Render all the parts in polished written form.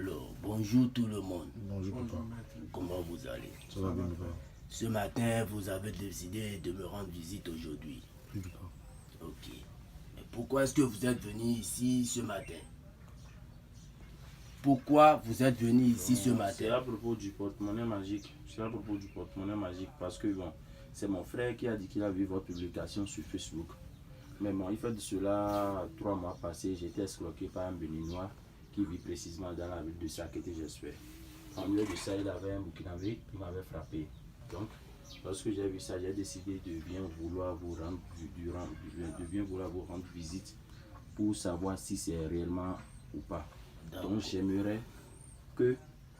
Alors, bonjour tout le monde. Bonjour papa. Comment vous allez? Ça va bien papa. Ce matin, vous avez décidé de me rendre visite aujourd'hui. Oui papa. Ok. Mais pourquoi est-ce que vous êtes venu ici ce matin? Pourquoi vous êtes venu ici ce matin? C'est à propos du porte-monnaie magique. C'est à propos du porte-monnaie magique parce que bon, c'est mon frère qui a dit qu'il a vu votre publication sur Facebook. Mais bon, il fait de cela 3 mois passés, j'ai été escroqué par un Béninois qui vit précisément dans la ville de Sakété, j'espère. En lieu de ça, il avait un Burkinabé qui m'avait frappé. Donc, lorsque j'ai vu ça, j'ai décidé de bien vouloir vous rendre visite pour savoir si c'est réellement ou pas. Donc, j'aimerais que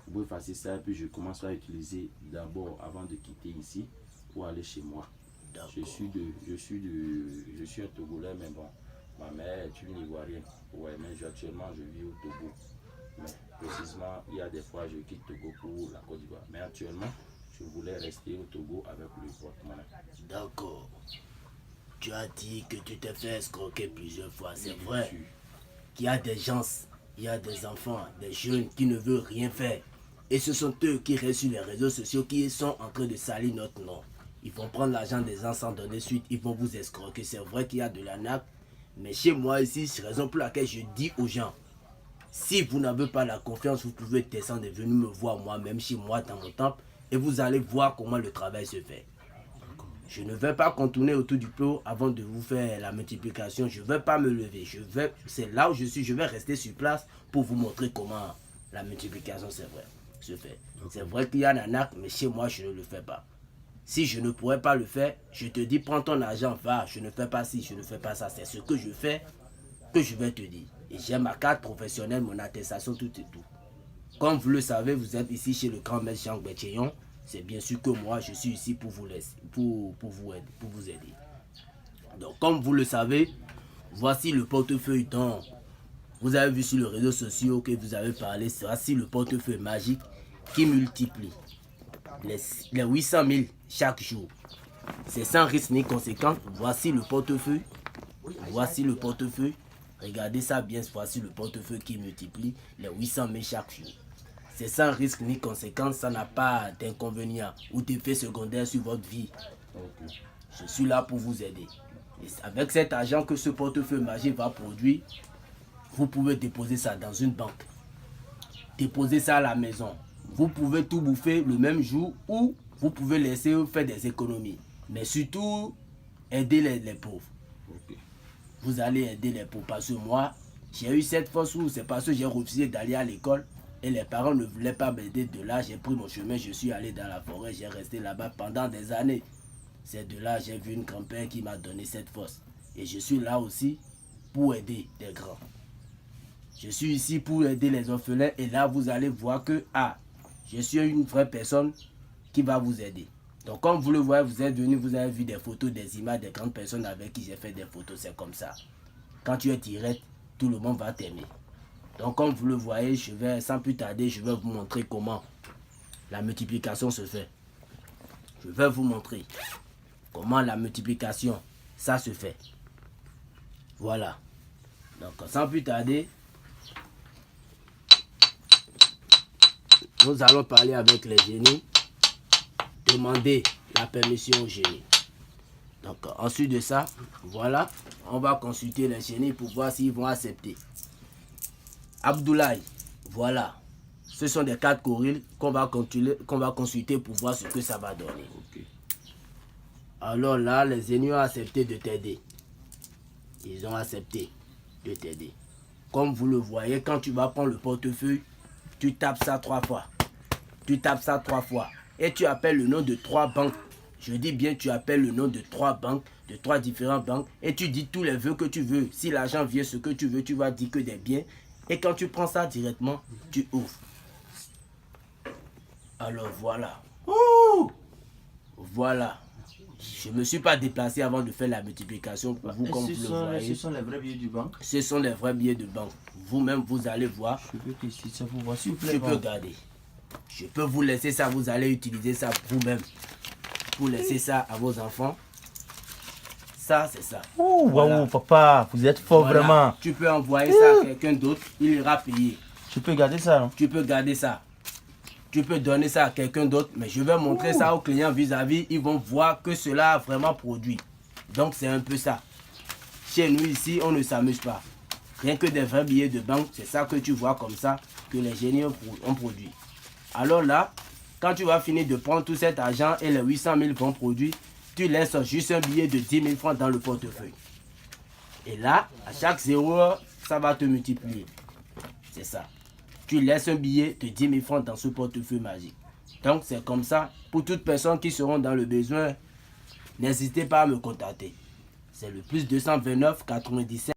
vous fassiez ça et puis je commence à utiliser d'abord avant de quitter ici pour aller chez moi. Je suis un Togolais, mais bon, ma mère est une Ivoirienne. Ouais, mais actuellement je vis au Togo. Mais précisément, il y a des fois je quitte Togo pour la Côte d'Ivoire. Mais actuellement, je voulais rester au Togo avec le porte-monnaie. D'accord. Tu as dit que tu t'es fait escroquer plusieurs fois. C'est vrai qu'il y a des gens, il y a des enfants, des jeunes qui ne veulent rien faire. Et ce sont eux qui restent sur les réseaux sociaux qui sont en train de salir notre nom. Ils vont prendre l'argent des gens sans donner suite, ils vont vous escroquer. C'est vrai qu'il y a de l'arnaque, mais chez moi ici, c'est la raison pour laquelle je dis aux gens, si vous n'avez pas la confiance, vous pouvez descendre et venir me voir moi-même chez moi dans mon temple et vous allez voir comment le travail se fait. Je ne vais pas contourner autour du pot avant de vous faire la multiplication. Je ne vais pas me lever. C'est là où je suis. Je vais rester sur place pour vous montrer comment la multiplication se fait. C'est vrai qu'il y a un arnaque, mais chez moi, je ne le fais pas. Si je ne pourrais pas le faire, je te dis, prends ton argent, va, je ne fais pas ci, je ne fais pas ça. C'est ce que je fais que je vais te dire. Et j'ai ma carte professionnelle, mon attestation, tout et tout. Comme vous le savez, vous êtes ici chez le grand maître Jean Béthéon. C'est bien sûr que moi, je suis ici pour vous laisser, pour vous aider. Donc, comme vous le savez, voici le portefeuille dont vous avez vu sur les réseaux sociaux que vous avez parlé. Voici le portefeuille magique qui multiplie les 800 000 chaque jour. C'est sans risque ni conséquence. Voici le portefeuille. Voici le portefeuille. Regardez ça bien. Voici le portefeuille qui multiplie les 800 000 chaque jour. C'est sans risque ni conséquence. Ça n'a pas d'inconvénient ou d'effet secondaire sur votre vie. Je suis là pour vous aider. Et avec cet argent que ce portefeuille magique va produire, vous pouvez déposer ça dans une banque. Déposer ça à la maison. Vous pouvez tout bouffer le même jour ou vous pouvez laisser faire des économies. Mais surtout, aider les pauvres. Vous allez aider les pauvres. Parce que moi, j'ai eu cette force où c'est parce que j'ai refusé d'aller à l'école et les parents ne voulaient pas m'aider. De là, j'ai pris mon chemin, je suis allé dans la forêt, j'ai resté là-bas pendant des années. C'est de là j'ai vu une grand-père qui m'a donné cette force. Et je suis là aussi pour aider des grands. Je suis ici pour aider les orphelins et là, vous allez voir que, je suis une vraie personne qui va vous aider. Donc, comme vous le voyez, vous êtes venu, vous avez vu des photos, des images des grandes personnes avec qui j'ai fait des photos. C'est comme ça. Quand tu es direct, tout le monde va t'aimer. Donc, comme vous le voyez, sans plus tarder, je vais vous montrer comment la multiplication se fait. Je vais vous montrer comment la multiplication, ça se fait. Voilà. Donc, sans plus tarder, nous allons parler avec les génies, demander la permission aux génies. Donc, ensuite de ça, voilà, on va consulter les génies pour voir s'ils vont accepter. Abdoulaye, voilà, ce sont des 4 gorilles qu'on va consulter pour voir ce que ça va donner. Alors là, les génies ont accepté de t'aider. Ils ont accepté de t'aider. Comme vous le voyez, quand tu vas prendre le portefeuille, tu tapes ça 3 fois. Tu tapes ça 3 fois. Et tu appelles le nom de 3 banques. Je dis bien, tu appelles le nom de 3 banques, de 3 différentes banques. Et tu dis tous les vœux que tu veux. Si l'argent vient, ce que tu veux, tu vas dire que des biens. Et quand tu prends ça directement, tu ouvres. Alors voilà. Voilà. Je ne me suis pas déplacé avant de faire la multiplication pour vous, comme vous le voyez. Ce sont les vrais billets du banque. Ce sont les vrais billets de banque. Vous-même, vous allez voir. Je peux tester ça pour voir, s'il vous plaît. Je peux garder. Je peux vous laisser ça, vous allez utiliser ça vous-même. Pour laisser ça à vos enfants. Ça, c'est ça. Ouh, voilà. Wow, papa, vous êtes fort, voilà. Vraiment. Tu peux envoyer ça à quelqu'un d'autre, il ira payer. Tu peux garder ça, non? Tu peux garder ça. Tu peux donner ça à quelqu'un d'autre, mais je vais montrer ça aux clients vis-à-vis. Ils vont voir que cela a vraiment produit. Donc c'est un peu ça. Chez nous ici, on ne s'amuse pas. Rien que des vrais billets de banque, c'est ça que tu vois comme ça que les génies ont produit. Alors là, quand tu vas finir de prendre tout cet argent et les 800 000 vont produire, tu laisses juste un billet de 10 000 francs dans le portefeuille. Et là, à chaque 0 heure, ça va te multiplier. C'est ça. Tu laisses un billet de 10 000 francs dans ce portefeuille magique. Donc c'est comme ça. Pour toutes personnes qui seront dans le besoin, n'hésitez pas à me contacter. C'est le +229 97